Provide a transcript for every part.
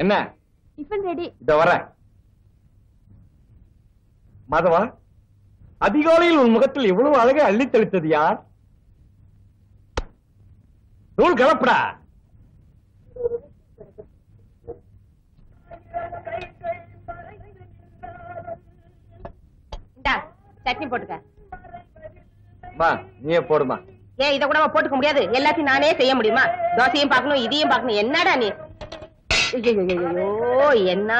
என்ன tiffin ready. இத வரேன். மாதவா, அதிகாலையில் உன் முகத்தில் எவ்வளவு அழகை அள்ளி தெளித்தது யார்? நூல் கலப்படா. சட்னி போட்டுக்க. நீயே போடுமா. ஏன் இத கூட போட்டுக்க முடியாது? எல்லாத்தையும் நானே செய்ய முடியுமா? தோசையும் பார்க்கணும், இதையும் பார்க்கணும். என்னடா நீ? ஐயோ, என்ன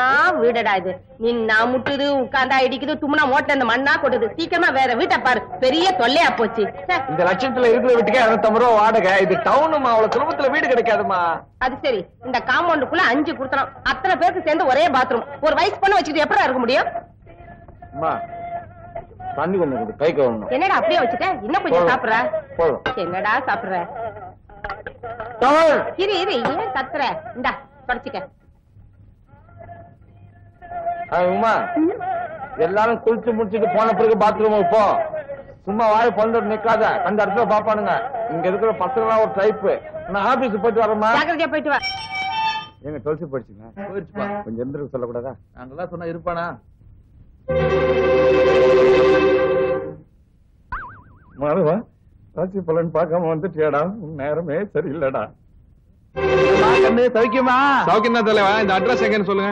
வீடடா இது? நின்னா முட்டுது, உட்கார்ந்தா இடிக்குது, தும்னா மோட்டை இந்த மண்ணா கொட்டுது. சீக்கிரமா வேற வீட்டை பாரு. பெரிய தொல்லையா போச்சு. இந்த லட்சத்துல இருக்கிற வீட்டுக்கே 250 ரூபா வாடகை. இது டவுனுமா, அவ்வளவு சுலபத்துல வீடு கிடைக்காதுமா. அது சரி, இந்த காம்பவுண்டுக்குள்ள 5 கொடுத்தோம். அத்தனை பேருக்கு சேர்ந்து ஒரே பாத்ரூம். ஒரு வயசு பொண்ணு வச்சுட்டு எப்படி இருக்க முடியும்? தண்ணி கொஞ்சம் கை கவனம். என்னடா அப்படியே வச்சுட்ட? இன்னும் கொஞ்சம் சாப்பிடுற? என்னடா சாப்பிடுற? இரு இரு, ஏன் கத்துற? இந்தா தொடச்சிக்க. உமா, எல்லாரும் குளிச்சு முடிச்சுட்டு போன பிறகு பாத்ரூம் போ. சும்மா வாய் பொண்ணு நிக்காத. அந்த இடத்துல பாப்பானுங்க. இங்க இருக்கிற பசங்க ஒரு டைப்பு. நான் ஆபீஸ் போயிட்டு வரேம்மா. ஜாக்கிரதையா போயிட்டு வா. எங்க துளசி போயிடுச்சுங்க? போயிடுச்சுப்பா. கொஞ்சம் எந்திரிக்க சொல்லக்கூடாதா? நாங்கெல்லாம் சொன்னா இருப்பானா? மாறுவா, ராசி பலன் பார்க்காம வந்துட்டியாடா. நேரமே சரியில்லடா. சௌக்கியமா? சௌக்கியம் தான் தலைவா. இந்த அட்ரஸ் எங்கன்னு சொல்லுங்க.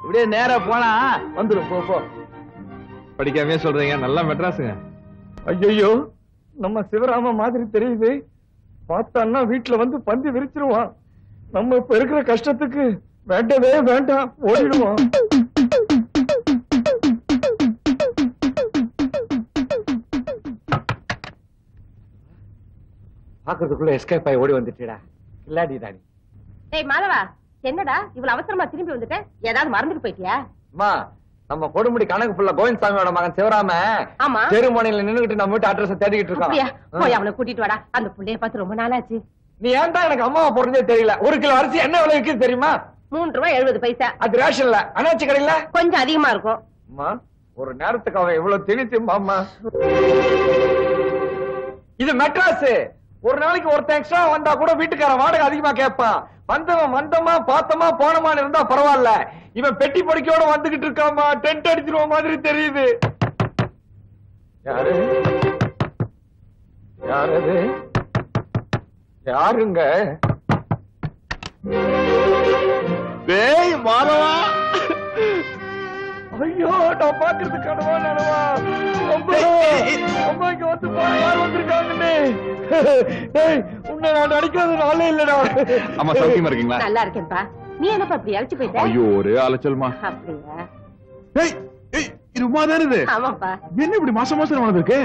இப்படியே நேரா போனா வந்துடும். போ. படிக்காமே சொல்றீங்க. நல்லா மெட்ராஸுங்க. ஐயோ, நம்ம சிவராம மாதிரி தெரியுது. பார்த்தான்னா வீட்டுல வந்து பந்தி விரிச்சிருவான். நம்ம இப்ப இருக்கிற கஷ்டத்துக்கு வேண்டவே வேண்டாம், ஓடிடுவோம். பாக்குறதுக்குள்ள எஸ்கேப் ஆகி ஓடி வந்துட்டா. இல்லாடி தாடி. ஏய் மாதவா, என்னடா இவ்வளவு அவசரமா திரும்பி வந்துட்ட? ஏதாவது மறந்துட்டு போயிட்டியா? அம்மா, நம்ம கொடுமுடி கணக்கு புள்ள கோவிந்தசாமியோட மகன் சிவராம ஆமா தெருமனையில நின்னுகிட்டு நம்ம வீட்டு அட்ரஸ் தேடிக்கிட்டு இருக்கான். போய் அவனை கூட்டிட்டு வாடா. அந்த புள்ளைய பார்த்து ரொம்ப நாளாச்சு. நீ ஏன்டா எனக்கு அம்மாவை போறதே தெரியல. 1 கிலோ அரிசி என்ன விலை விற்குது தெரியுமா? 3 ரூபாய் 70 பைசா. அது ரேஷன்ல, அனாச்சி கடையில கொஞ்சம் அதிகமா இருக்கும். அம்மா, ஒரு நேரத்துக்கு அவன் இவ்வளவு திணிச்சும்மா. இது மெட்ராஸ். ஒரு நாளைக்கு ஒருத்தன் எக்ஸ்ட்ரா வந்தா கூட வீட்டுக்காரன் வாடகை அதிகமா கேட்பான். வந்தவன் வந்தமா பார்த்தமா போனமான்னு இருந்தா பரவாயில்ல. இவன் பெட்டி படிக்கையோட வந்துகிட்டு இருக்காமா. டென்ட் அடிச்சிருவ மாதிரி தெரியுது. யாரு யாரு யாருங்க? டேய் மாதவா. ஐயோ, நான் பாக்குறது கனவா நனவா? அம்மா இங்க வந்து யார் வந்திருக்காங்கன்னு. உன்னை நான் அடிக்காத நாளே இல்லடா. அம்மா சௌக்கியமா இருக்கீங்களா? நல்லா இருக்கேன்பா. நீ என்னப்பா அப்படி அழைச்சு போயிட்ட? ஐயோ, ஒரே அலைச்சல்மா. அப்படியா? இது உமா தானே இது? ஆமாப்பா. என்ன இப்படி மாசம் வளர்ந்துருக்கு?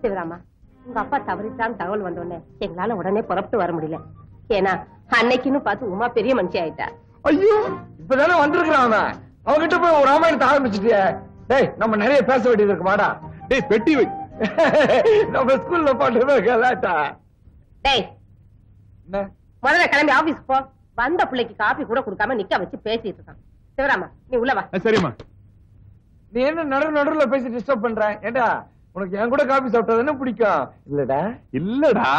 சிவராமா, உங்க அப்பா தவறிட்டான்னு தகவல் வந்தோடனே எங்களால உடனே புறப்பட்டு வர முடியல. ஏன்னா அன்னைக்குன்னு பார்த்து உமா பெரிய மனுஷி ஆயிட்டா. ஐயோ, இப்பதானே வந்திருக்கிறான். அவங்கிட்ட போய் ஒரு ராமாயணத்தை ஆரம்பிச்சுட்டிய. டேய், நம்ம நிறைய பேச வேண்டியது இருக்கு. வாடா. டேய், பெட்டி வை. நம்ம ஸ்கூல்ல பாட்டு கலாட்டா. டேய், முதல்ல கிளம்பி ஆபீஸ் போ. வந்த பிள்ளைக்கு காபி கூட கொடுக்காம நிக்க வச்சு பேசிட்டு இருக்கான். சிவராமா, நீ உள்ள வா. சரிம்மா. நீ என்ன நடுவுல பேசி டிஸ்டர்ப் பண்ற? ஏண்டா, உனக்கு என் கூட காபி சாப்பிட்டது என்ன பிடிக்கும்? இல்லடா,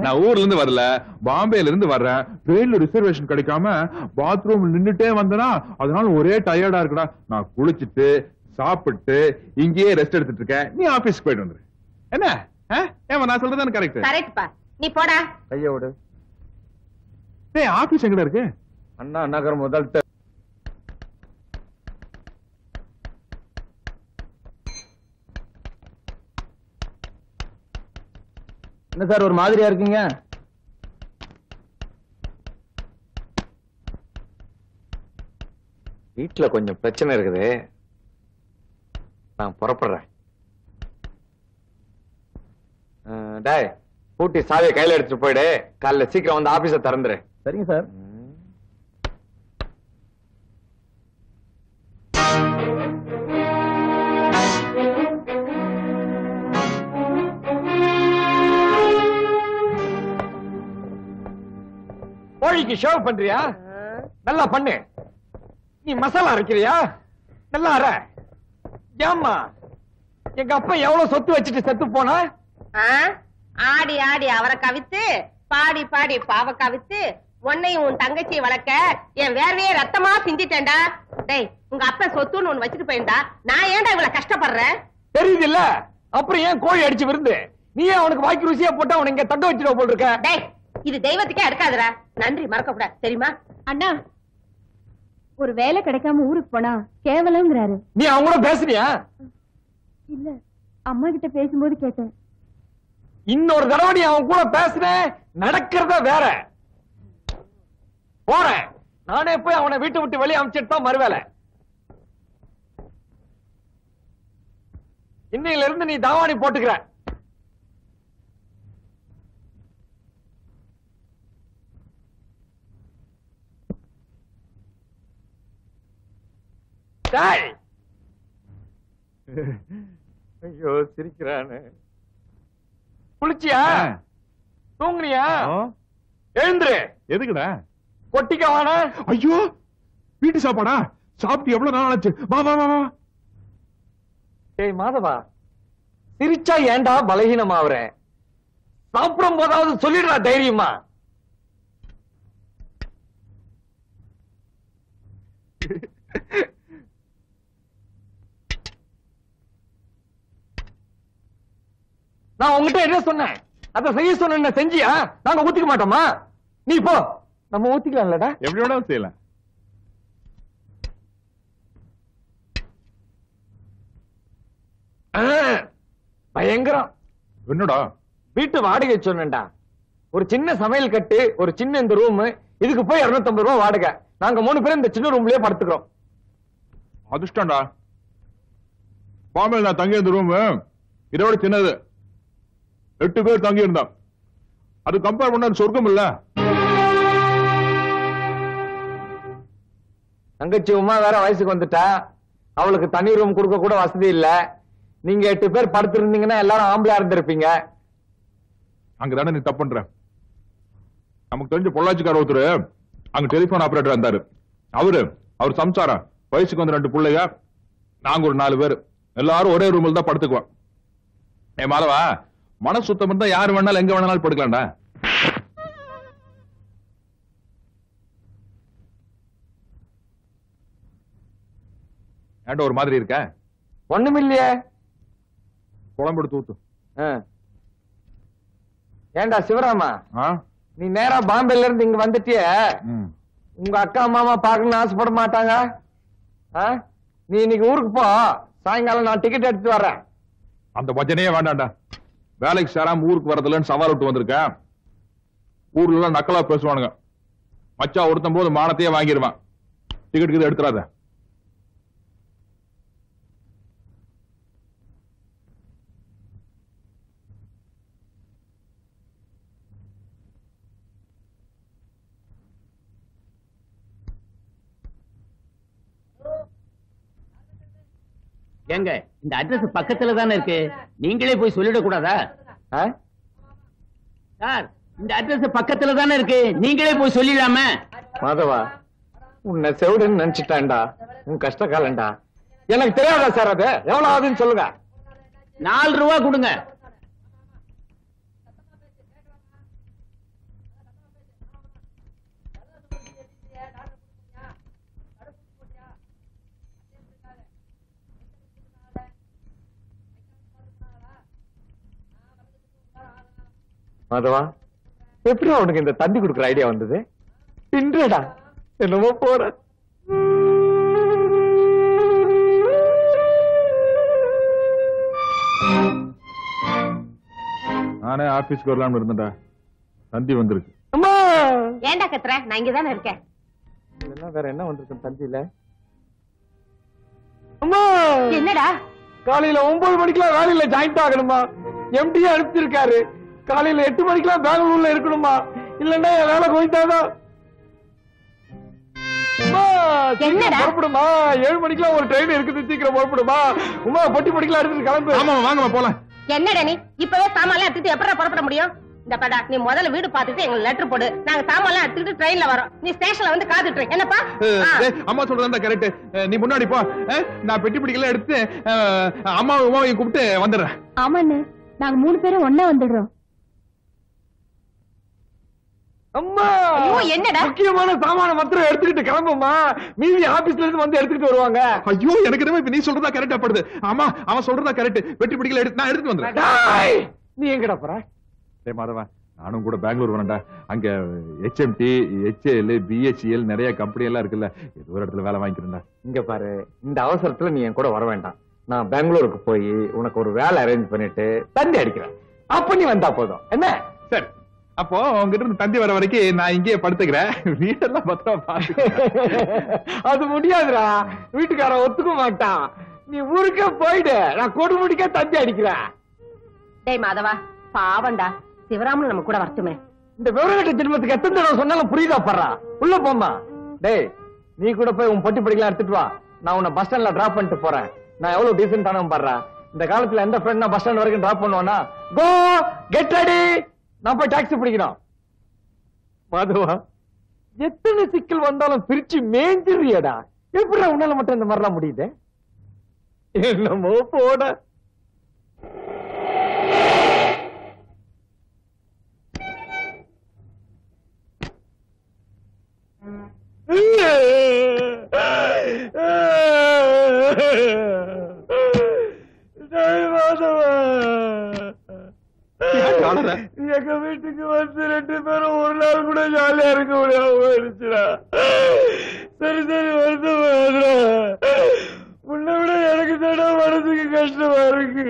நான் ஊர்ல இருந்து வரல, பாம்பேல இருந்து வர்றேன். ட்ரெயின்ல ரிசர்வேஷன் கிடைக்காம பாத்ரூம் நின்னுட்டே வந்தனா, அதனால ஒரே டயர்டா இருக்குடா. நான் குளிச்சுட்டு சாப்பிட்டு இங்கேயே ரெஸ்ட் எடுத்துட்டு இருக்கேன். நீ ஆபீஸ்க்கு போயிட்டு வந்துரு. என்ன? ஏமா நான் சொல்றது கரெக்ட்? கரெக்ட்பா. நீ போடா. கைய விடு. டேய், ஆபீஸ் எங்கடா இருக்கு? அண்ணா நகர் முதல். என்ன சார் ஒரு மாதிரியா இருக்கீங்க? வீட்டுல கொஞ்சம் பிரச்சனை இருக்குது. நான் புறப்படுறேன். டேய், பூட்டி சாவியை கையில எடுத்துட்டு போயிடு. காலைல சீக்கிரம் வந்து ஆபீஸ திறந்துரு. சரிங்க சார். கோழிக்கு ஷேவ் பண்றியா? நல்லா பண்ணு. நீ மசாலா அரைக்கிறியா? நல்லா அரை. ஏம்மா, எங்க அப்பா எவ்வளவு சொத்து வச்சுட்டு செத்து போனா? ஆடி ஆடி அவரை கவித்து, பாடி பாடி பாவ கவித்து, உன்னையும் உன் தங்கச்சியை வளர்க்க என் வேர்வையே ரத்தமா சிந்திட்டேன்டா. டேய், உங்க அப்பா சொத்துன்னு ஒண்ணு வச்சுட்டு போயிருந்தா நான் ஏன்டா இவ்வளவு கஷ்டப்படுறேன்? தெரியுது இல்ல, அப்புறம் ஏன் கோழி அடிச்சு விருந்து? நீ அவனுக்கு வாய்க்கு ருசியா போட்டா அவனை இங்க தங்க வச்சிருவ போல் இருக்க. டேய், இது தெய்வத்துக்கே எடுக்காதடா. நன்றி மறக்க கூடாது, தெரியுமா? அண்ணா, ஒரு வேலை கிடைக்காம ஊருக்கு போனா கேவலம்ங்கிறாரு. நீ அவங்க கூட பேசுனியா? இல்ல, அம்மா கிட்ட பேசும்போது கேட்டேன். இன்னொரு தடவை நீ அவன் கூட பேசுன நடக்கிறத வேற. போறேன் நானே போய் அவனை வீட்டை விட்டு வெளியே அனுப்பிச்சிட்டு தான் மறுவேலை. இன்னையில இருந்து நீ தாவாணி போட்டுக்கிற. ஐயோ சிரிக்கிறானு. குளிச்சியா? தூங்குனியா? எழுந்துரு. எதுக்குடா? கொட்டிக்க வாடா. ஐயோ, வீட்டு சாப்பாடா? சாப்பிட்டு எவ்வளவு நாள் ஆச்சு? வா வா வா. ஏய் மாதவா, சிரிச்சா ஏண்டா பலகீனமாவற? சாப்பிடும் போதாவது சொல்லிடுறா தைரியமா. நான் உங்ககிட்ட என்ன சொன்னேன்? அத செய்ய சொன்ன செஞ்சியா? நாங்க ஊத்திக்க மாட்டோமா? நீ போ, நம்ம ஊத்திக்கலாம்லடா. எப்படி வேணாலும் செய்யலாம். பயங்கரம். என்னடா? வீட்டு வாடகை சொன்னேன்டா. ஒரு சின்ன சமையல் கட்டு, ஒரு சின்ன இந்த ரூம், இதுக்கு போய் 250 ரூபாய் வாடகை. நாங்க 3 பேரும் இந்த சின்ன ரூம்லயே படுத்துக்கிறோம். அதிர்ஷ்டம்டா. பாம்பேல நான் தங்கி இருந்த ரூம் இதோட சின்னது. 8 பேர் தங்கி இருந்தான். அது கம்பேர் பண்ண சொர்க்கம் இல்ல. தங்கச்சி உமா வேற வயசுக்கு வந்துட்டா. அவளுக்கு தனி ரூம் கொடுக்க கூட வசதி இல்ல. நீங்க 8 பேர் படுத்திருந்தீங்கன்னா எல்லாரும் ஆம்பளையா இருந்திருப்பீங்க. அங்கதானே நீ தப்பு பண்ற. நமக்கு தெரிஞ்ச பொள்ளாச்சிக்கார ஒருத்தர் அங்க டெலிபோன் ஆபரேட்டர் இருந்தாரு. அவர் சம்சாரம், வயசுக்கு வந்து 2 பிள்ளைங்க, நாங்க ஒரு 4 பேர், எல்லாரும் ஒரே ரூம்ல தான் படுத்துக்குவோம். ஏ மாலவா, மனசு சுத்தம் இருந்தா யாரு வேணாலும் எங்க வேணாலும் படுக்கலாம்டா. ஏன்டா ஒரு மாதிரி இருக்க? ஒண்ணுமில்லையே. குழம்பு எடுத்து ஊத்து. ஏண்டா சிவராமா, ஆ? நீ நேரா பாம்பேல இருந்து இங்க வந்துட்டிய. ம். உங்க அக்கா மாமா பார்க்கணும்னு ஆசைப்பட மாட்டாங்க? ஆ? நீ இன்னைக்கு ஊருக்கு போ, சாயங்காலம் நான் டிக்கெட் எடுத்து வர்றேன். அந்த பஜனையே வேண்டாம்டா. வேலைக்கு சேராம ஊருக்கு வரதுலன்னு சவால் விட்டு வந்திருக்கேன். ஊர்ல எல்லாம் நக்கலா பேசுவானுங்க. மச்சா ஒருத்தன் போது மானத்தையே வாங்கிடுவான். டிக்கெட் எடுத்துறாத. ஏங்க, இந்த அட்ரஸ் பக்கத்துல தானே இருக்கு, நீங்களே போய் சொல்லிட கூடாதா? சார், இந்த அட்ரஸ் பக்கத்துல தானே இருக்கு, நீங்களே போய் சொல்லிடலாமே. மாதவா, உன்னை செவிடுன்னு நினைச்சிட்டான்டா. உன் கஷ்ட காலண்டா. எனக்கு தெரியாதா சார்? அது எவ்வளவு ஆகுதுன்னு சொல்லுங்க. 4 ரூபா கொடுங்க. மாதவா, எப்படி அவனுக்கு இந்த தண்ணி குடுக்குற ஐடியா வந்தது? தின்றடா, என்னமோ போற. நானே ஆபீஸ்க்கு வரலாம்னு இருந்தேன்டா. தந்தி வந்திருக்கு. அம்மா, ஏன்டா கத்துற? நான் இங்கதானே இருக்கேன். வேற என்ன வந்திருக்கு தந்தியில? அம்மா, என்னடா? காலையில 9 மணிக்கெல்லாம் வேலையில ஜாயிண்ட் ஆகணுமா? எம்டியா அனுப்பிச்சிருக்காரு. காலையில 8 மணிக்கெல்லாம் பெங்களூர்ல இருக்கணுமா? இல்லன்னா என் வேலை போயிட்டாதான். புறப்படுமா? 7 மணிக்கெல்லாம் ஒரு ட்ரெயின் இருக்குது, சீக்கிரம் புறப்படுமா? உமா, பொட்டி படிக்கலாம் எடுத்துட்டு கிளம்பு. ஆமா வாங்க போலாம். என்னடா நீ இப்பவே சாமான்லாம் எடுத்துட்டு எப்படா புறப்பட முடியும்? இந்த படா, நீ முதல்ல வீடு பார்த்துட்டு எங்களுக்கு லெட்டர் போடு. நாங்க சாமான்லாம் எடுத்துட்டு ட்ரெயின்ல வரோம். நீ ஸ்டேஷன்ல வந்து காத்துட்டு இரு. என்னப்பா? அம்மா சொல்றதா கரெக்ட். நீ முன்னாடி போ. நான் பெட்டி பிடிக்கலாம் எடுத்து அம்மாவை உமாவையும் கூப்பிட்டு வந்துடுறேன். ஆமாண்ணே, நாங்க 3 பேரும் ஒண்ணா வந்துடுறோம். அம்மா ஐயோ, என்னடா? முக்கியமான சாமான மாத்திரம் எடுத்துக்கிட்டு கிளம்புமா. மீதி ஆபீஸ்ல இருந்து வந்து எடுத்துக்கிட்டு வருவாங்க. ஐயோ எனக்கு என்னமோ இப்ப நீ சொல்றதா கரெக்டா படுது. ஆமா அவன் சொல்றதா கரெக்ட். வெட்டி பிடிக்கல நான் எடுத்துட்டு வந்துறேன். டேய், நீ எங்கடா போற? டேய் மாதவா, நானும் கூட பெங்களூர் வரேன்டா. அங்க HMT, HAL, BHEL நிறைய கம்பெனி எல்லாம் இருக்குல்ல, ஏதோ ஒரு இடத்துல வேலை வாங்கிக்கிறேன்டா. இங்க பாரு, இந்த அவசரத்துல நீ என் கூட வர வேண்டாம். நான் பெங்களூருக்கு போய் உனக்கு ஒரு வேலை அரேஞ்ச் பண்ணிட்டு தந்தி அடிக்கிறேன். அப்ப நீ வந்தா போதும். என்ன? சரி, அப்போ உங்ககிட்ட இருந்து தந்தி வர வரைக்கும் நான் இங்கேயே படுத்துக்கிறேன். வீடெல்லாம் பத்திரமா பாத்து. அது முடியாதுடா, வீட்டுக்காரன் ஒத்துக்க மாட்டான். நீ ஊருக்கே போயிடு, நான் கொடுமுடிக்க தந்தி அடிக்கிறேன். டேய் மாதவா, பாவண்டா, சிவராமன் நம்ம கூட வரட்டுமே. இந்த விவரங்கட்ட ஜென்மத்துக்கு எத்தனை தடவை சொன்னாலும் புரியுதா படுறா? உள்ள போமா. டேய், நீ கூட போய் உன் பொட்டி படிக்கலாம் எடுத்துட்டு வா. நான் உன்னை பஸ் ஸ்டாண்ட்ல டிராப் பண்ணிட்டு போறேன். நான் எவ்வளவு டீசென்டான பாடுறா. இந்த காலத்துல எந்த ஃப்ரெண்ட் பஸ் ஸ்டாண்ட் வரைக்கும் டிராப் பண்ணுவானா? கோ கெட் ரெடி, நான் போய் டாக்ஸி பிடிக்கிறோம். மாதவா, எத்தனை சிக்கல் வந்தாலும் பிரிச்சு மேஞ்சிரியடா. எப்படி உன்னால மட்டும் இந்த மாதிரிலாம் முடியுது? என்னமோ போட. எங்க வீட்டுக்கு வந்து 2 பேரும் ஒரு நாள் கூட ஜாலியா இருக்க முடியாம போயிடுச்சுடா. சரி சரி, வருத்தம். உன்னை விட எனக்கு தானே மனசுக்கு கஷ்டமா இருக்கு.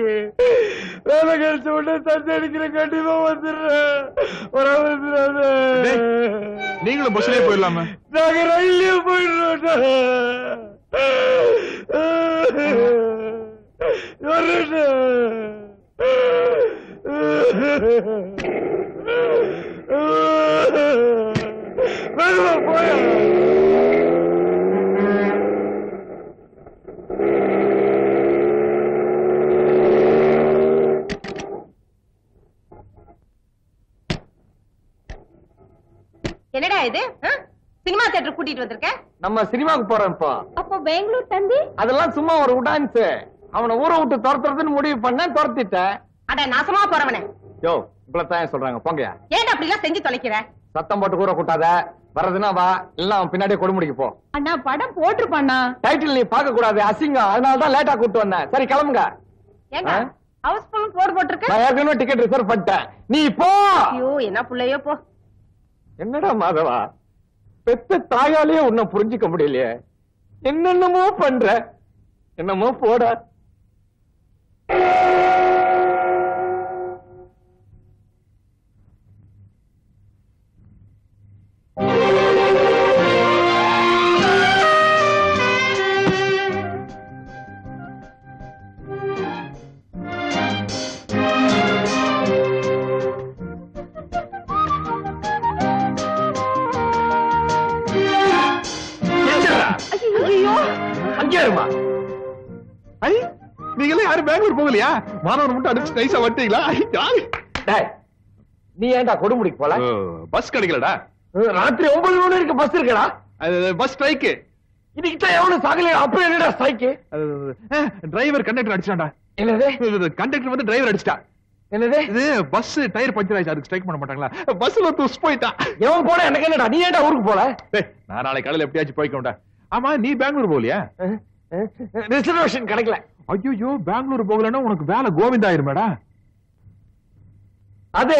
வேலை கிடைச்ச உடனே தந்தி அடிக்கிற, கண்டிப்பா வந்துடுறேன். நீங்களும் பஸ்லயே போயிடலாமா? நாங்க ரயில்லயே போயிடுறோம். போய என்னடா இது? சினிமா தியேட்டர் கூட்டிட்டு வந்திருக்க? நம்ம சினிமாக்கு போறோம் இப்போ. அப்போ பெங்களூர் தந்தி? அதெல்லாம் சும்மா ஒரு உடான்ஸ். அவனை ஊரை விட்டு துரத்துறதுன்னு முடிவு பண்ண, துரத்திட்டேன். அட நாசமா போறவனே. யோ, இப்பதான் சொல்றாங்க போங்கயா. ஏன் அப்படி எல்லாம் செஞ்சு தொலைக்கிற? சத்தம் போட்டு கூற கூட்டாத. வர்றதுன்னா வா, இல்ல அவன் பின்னாடியே கொடுமுடிக்கு போ. அண்ணா படம் போட்டிருப்பாண்ணா. டைட்டில் நீ பார்க்க கூடாது, அசிங்கம். அதனாலதான் லேட்டா கூட்டு வந்தேன். சரி கிளம்புங்க. ஏங்க ஹவுஸ் ஃபுல் போர்டு போட்டிருக்க? நான் ஏற்கனவே டிக்கெட் ரிசர்வ் பண்ணிட்டேன். நீ போ. ஐயோ, என்ன புள்ளையோ போ. என்னடா மாதவா, பெத்த தாயாலேயே உன்னை புரிஞ்சுக்க முடியலையே. என்னென்னமோ பண்ற. என்னமோ போட. நீங்களே யாரும் பெங்களூர் போகலையா? மாணவர் மட்டும் அடிச்சு நைஸா வட்டீங்களா? நீ ஏன்டா கொடுமுடிக்கு போல? பஸ் கிடைக்கலடா. ராத்திரி 9 மணி வரைக்கும் பஸ் இருக்கடா. Bus strike. இன்னைக்கு எவ்வளவு சாகல. அப்புறம் என்னடா ஸ்ட்ரைக்கு? Driver conductor அடிச்சான்டா. என்னது? கண்டக்டர் வந்து டிரைவர் அடிச்சிட்டா. என்னது? இது பஸ் டயர் பஞ்சர் ஆயிடுச்சு. அதுக்கு ஸ்ட்ரைக் பண்ண மாட்டாங்களா? பஸ்ல துஸ் போயிட்டான். எவன் போட எனக்கு என்னடா? நீ ஏன்டா ஊருக்கு போல? நான் நாளைக்கு காலையில எப்படியாச்சும் போய்க்கோண்டா. ஆமா, நீ பெங்களூர் போகலையா? ரிசர்வேஷன் கிடைக்கல. ஐயோ, பெங்களூர் போகலன்னா உனக்கு வேலை கோவிந்தா ஆயிருமேடா. அது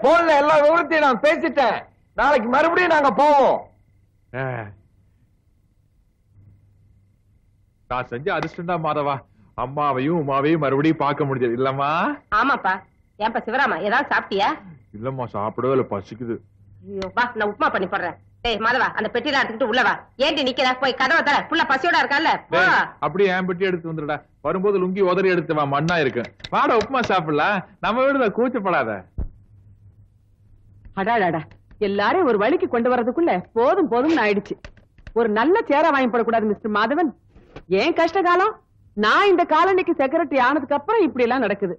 போன்ல எல்லா விவரத்தையும் நான் பேசிட்டேன். நாளைக்கு மறுபடியும் நாங்க போவோம். நான் செஞ்ச அதிர்ஷ்டம்டா மாதவா. அம்மாவையும் உமாவையும் மறுபடியும் பார்க்க முடியாது இல்லம்மா? ஆமாப்பா. ஏன்பா சிவராமா, ஏதாவது சாப்பிட்டியா? இல்லம்மா, சாப்பிடவே இல்ல, பசிக்குது. ஐயோ, வா, நான் உப்புமா பண்ணி போடுறேன். டேய் மாதவா, அந்த பெட்டியில எடுத்துக்கிட்டு உள்ள வா. ஏண்டி நிக்கிற? போய் கதவை தர. புள்ள பசியோட இருக்கான்ல. அப்படியே என் பெட்டி எடுத்து வந்துடா. வரும்போது லுங்கி உதறி எடுத்து வா, மண்ணா இருக்கு. வாடா உப்புமா சாப்பிடலாம். நம்ம வீடுதா, கூச்சப்படாத. அடாடாடா, எல்லாரும் ஒரு வழிக்கு கொண்டு வரதுக்குள்ள போதும் போதும் ஆயிடுச்சு. ஒரு நல்ல சேர வாங்கி போடக்கூடாது மிஸ்டர் மாதவன்? ஏன் கஷ்ட காலம்? நான் இந்த காலனிக்கு செக்ரட்டரி ஆனதுக்கு அப்புறம் இப்படி எல்லாம் நடக்குது.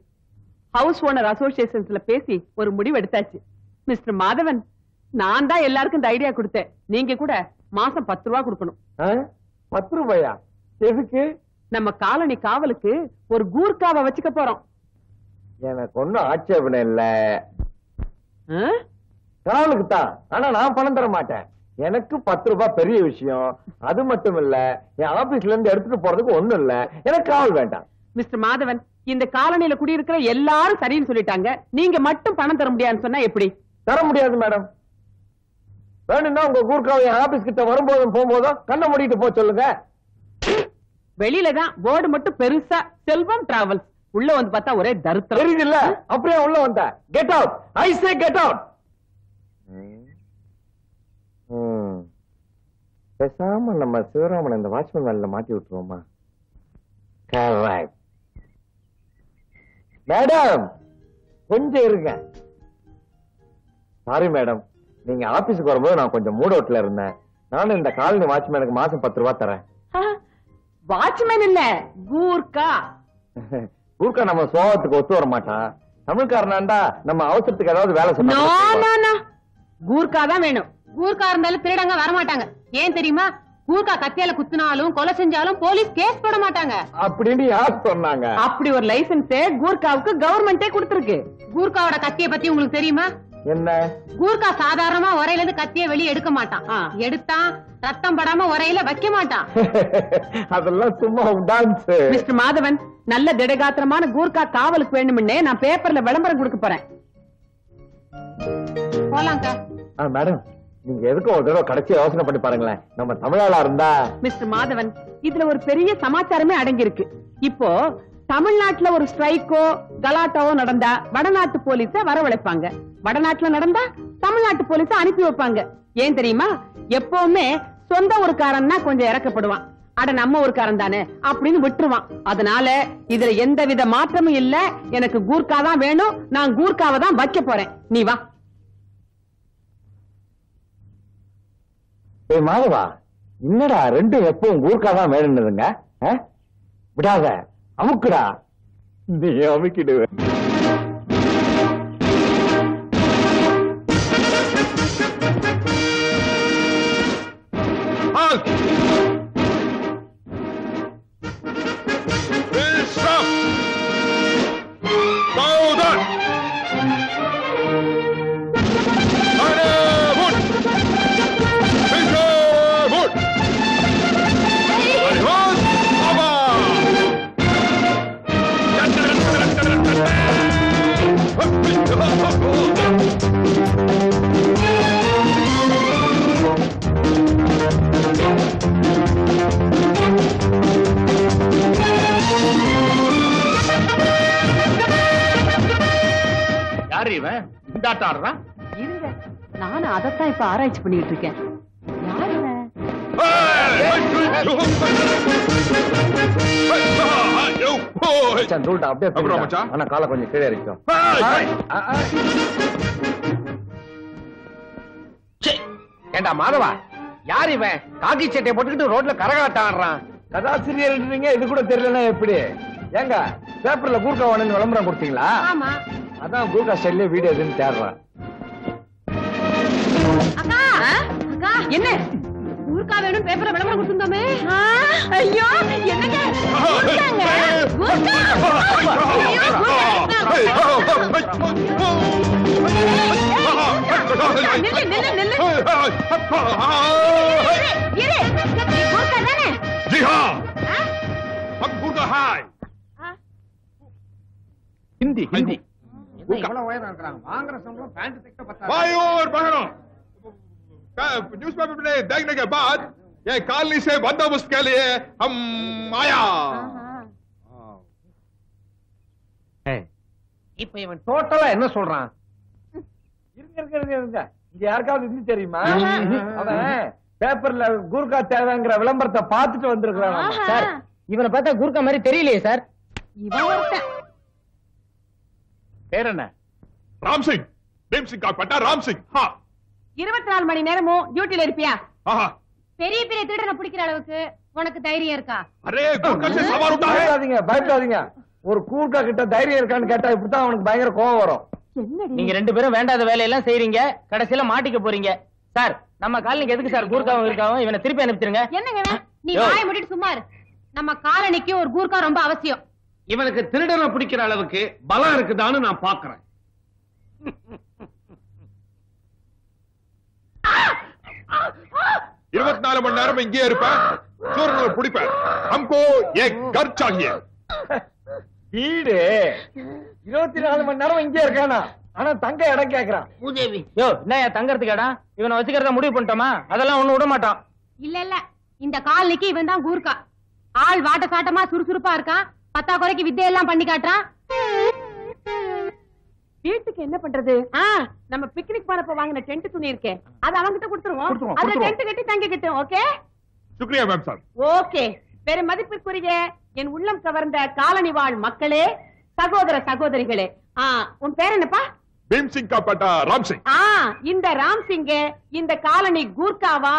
ஹவுஸ் ஓனர் அசோசியேஷன்ஸ்ல பேசி ஒரு முடிவு எடுத்தாச்சு. மிஸ்டர் மாதவன், நான் தான் எல்லாருக்கும் இந்த ஐடியா கொடுத்தேன். நீங்க கூட மாசம் 10 ரூபா கொடுக்கணும். 10 ரூபாயா? எதுக்கு? நம்ம காலனி காவலுக்கு ஒரு கூர்க்காவை வச்சுக்க போறோம். எனக்கு ஒண்ணும் ஆட்சேபனை இல்ல. காவலுக்கு தான். ஆனா நான் பணம் தர மாட்டேன். எனக்கு 10 ரூபாய் பெரிய விஷயம். அது மட்டும் இல்ல, என் ஆபீஸ்ல இருந்து எடுத்துட்டு போறதுக்கு ஒண்ணும் இல்ல. எனக்கு காவல் வேண்டாம். மிஸ்டர் மாதவன், இந்த காலனியில குடியிருக்கிற எல்லாரும் சரின்னு சொல்லிட்டாங்க. நீங்க மட்டும் பணம் தர முடியாதுன்னு சொன்னா எப்படி? தர முடியாது மேடம். வேணும்னா உங்க கூர்க்காவை என் ஆபீஸ் கிட்ட வரும்போதும் போகும்போதும் கண்ணை மூடிட்டு போக சொல்லுங்க. வெளியில தான் போர்டு மட்டும் பெருசா செல்வம் டிராவல்ஸ், உள்ள வந்து பார்த்தா ஒரே தருத்திரம். தெரியுது இல்ல? அப்படியே உள்ள வந்த. Get out. I say get out. பேசாம நம்ம சிவராமன் இந்த வாட்ச்மேன் வேலையில மாட்டி விட்டுருவோமா? கரெக்ட். மேடம் கொஞ்சம் இருங்க. சாரி மேடம், நீங்க ஆபீஸுக்கு வரும்போது நான் கொஞ்சம் மூட் அவுட்ல இருந்தேன். நானும் இந்த காலனி வாட்ச்மேனுக்கு மாசம் 10 ரூபாய் தரேன். வாட்ச்மேன் இல்ல, கூர்க்கா. கூர்க்கா நம்ம சோகத்துக்கு ஒத்து வர மாட்டான். தமிழ்காரனாண்டா நம்ம அவசரத்துக்கு ஏதாவது வேலை சொன்னா கூர்க்கா தான் வேணும். கூர்க்கா இருந்தாலும் திருடங்க வரமாட்டாங்க. ஏன் தெரியுமா? கூர்க்கா கத்தியால குத்துனாலும் கொலை செஞ்சாலும் போலீஸ் கேஸ் போட மாட்டாங்க அப்படின்னு யார் சொன்னாங்க? அப்படி ஒரு லைசன்ஸ் கூர்க்காவுக்கு கவர்மெண்டே கொடுத்திருக்கு. கூர்க்காவோட கத்திய பத்தி உங்களுக்கு தெரியுமா? என்ன? கூர்க்கா சாதாரணமா உரையில இருந்து கத்திய வெளியே எடுக்க மாட்டான். எடுத்தான் ரத்தம் படாம உரையில வைக்க மாட்டான். அதெல்லாம் சும்மா டான்ஸ். மிஸ்டர் மாதவன், நல்ல திடகாத்திரமான கூர்க்கா காவலுக்கு வேணும்னே நான் பேப்பர்ல விளம்பரம் கொடுக்க போறேன். போலாங்க. மேடம், நீங்க எதுக்கும் ஒரு தடவை கடைசி யோசனை பண்ணி பாருங்களேன். நம்ம தமிழாளா இருந்தா. மிஸ்டர் மாதவன், இதுல ஒரு பெரிய சமாச்சாரமே அடங்கி இருக்கு. இப்போ தமிழ்நாட்டுல ஒரு ஸ்ட்ரைக்கோ கலாட்டாவோ நடந்தா வடநாட்டு போலீஸ வரவழைப்பாங்க. வடநாட்டுல நடந்தா தமிழ்நாட்டு போலீஸ அனுப்பி வைப்பாங்க. ஏன் தெரியுமா? எப்பவுமே சொந்த ஊருக்காரன்னா கொஞ்சம் இறக்கப்படுவான். அட நம்ம ஊருக்காரன் தானே அப்படின்னு விட்டுருவான். அதனால இதுல எந்த வித மாற்றமும் இல்ல. எனக்கு கூர்க்கா தான் வேணும். நான் கூர்க்காவை தான் வைக்க போறேன். நீ வா. மாதவா, என்னடா ரெண்டும் எப்பவும் கூர்க்கா தான் வேணும்னுதுங்க? விடாத, அமுக்குடா. நீ அமுக்கிடுவ. இருங்க, நானும் அதைத்தான் இப்ப ஆராய்ச்சி பண்ணிட்டு இருக்கேன். ஆனா காலை கொஞ்சம் கீழே இருக்கும். ஏண்டா மாதவா, யார் இவன்? காக்கி சட்டையை போட்டுக்கிட்டு ரோட்ல கரகாட்டம் ஆடுறான். கதாசிரியர் இது கூட தெரியலன்னா எப்படி? ஏங்க பேப்பர்ல கூர்க்கா வேணும்னு விளம்பரம் கொடுத்தீங்களா? ஆமா. அதான் கூர்க்கா ஸ்டைல்ல வீடியோ எதுன்னு தேடுறான். அக்கா, அக்கா என்ன கூர்க்கா வேணும் பேப்பர்ல விளம்பரம் கொடுத்துருந்தோமே? ஐயோ என்னங்க கூர்க்காங்க, கூர்க்கா. நில்லு நில்லு நில்லு. இரு, கூர்க்கா தானே? जी हाँ, हम गुर्गा है। हिंदी हिंदी। भाई और बहनों, न्यूज़पेपर में देखने के बाद ये कॉलोनी से बंदोबस्त के लिए हम आया। இப்ப இவன் டோட்டலா என்ன சொல்றான்? இருங்க, இங்க யாருக்காவது இது தெரியுமா? அவன் பேப்பர்ல கூர்க்கா தேவைங்கிற விளம்பரத்தை பார்த்துட்டு வந்திருக்கான் சார். இவனை பார்த்தா கூர்க்கா மாதிரி தெரியலையே சார். இவன் ஒருத்தன். பேர் என்ன? राम सिंह, भीम सिंह का पट्टा राम सिंह। हाँ, 24 மணி நேரமும் டியூட்டில இருப்பியா? हाँ। பெரிய பெரிய திருடனை பிடிக்கிற அளவுக்கு உனக்கு தைரியம் இருக்கா? अरे गुर्गा से सवार उठा है। பயப்படாதீங்க. ஒரு கூர்க்கா கிட்ட தைரியம் இருக்கான்னு கேட்டா இப்படித்தான் அவனுக்கு பயங்கர கோவம் வரும். நீங்க 2 பேரும் வேண்டாத வேலையெல்லாம் செய்றீங்க, கடைசியில மாட்டிக்க போறீங்க. சார், நம்ம காலனிக்கு எதுக்கு சார் கூர்க்காவும் இருக்காவும்? இவனை திருப்பி அனுப்பிச்சிருங்க. என்னங்க நீ வாயை மூடிட்டு சும்மா இரு. நம்ம காலனிக்கு ஒரு கூர்க்கா ரொம்ப அவசியம். இவனுக்கு திருடனை பிடிக்கிற அளவுக்கு பலம் இருக்குதான்னு நான் பாக்குறேன். 24 மணி நேரம் இங்கே இருப்பேன், சூரியனை பிடிப்பேன். हमको एक घर चाहिए. வீடு 24 மணி நேரம் இங்கே இருக்கானா? ஆனா தங்க இடம் கேக்குறான். பூதேவி யோ என்ன தங்கறதுக்கு இடம்? இவனை வச்சுக்கிறத முடிவு பண்ணிட்டோமா? அதெல்லாம் ஒண்ணு விட மாட்டான். இல்ல இந்த காலனிக்கு இவன் தான் கூர்க்கா. ஆள் வாட்ட சாட்டமா சுறுசுறுப்பா இருக்கான். 10 குறைக்கு வித்தையெல்லாம் பண்ணி காட்டுறான். வீட்டுக்கு என்ன பண்றது? நம்ம பிக்னிக் போனப்ப வாங்கின டென்ட் துணி இருக்கே, அது அவங்கிட்ட கொடுத்துருவோம். அதுல டென்ட் கட்டி தங்கிக்கிட்டோம். ஓகே शुक्रिया मैम साहब. ஓகே. வேற மதிப்பிற்குரிய என் உள்ளம் கவர்ந்த காலனி வாழ் மக்களே, சகோதர சகோதரிகளே, உன் பேர் என்னப்பா? भीम सिंह का बेटा राम सिंह. இந்த ராம் சிங்க இந்த காலனி கூர்க்காவா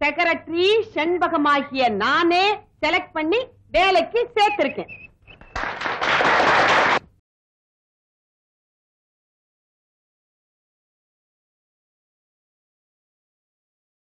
செக்ரட்டரி செண்பகமாகிய நானே செலக்ட் பண்ணி வேலைக்கு சேர்த்திருக்கேன்.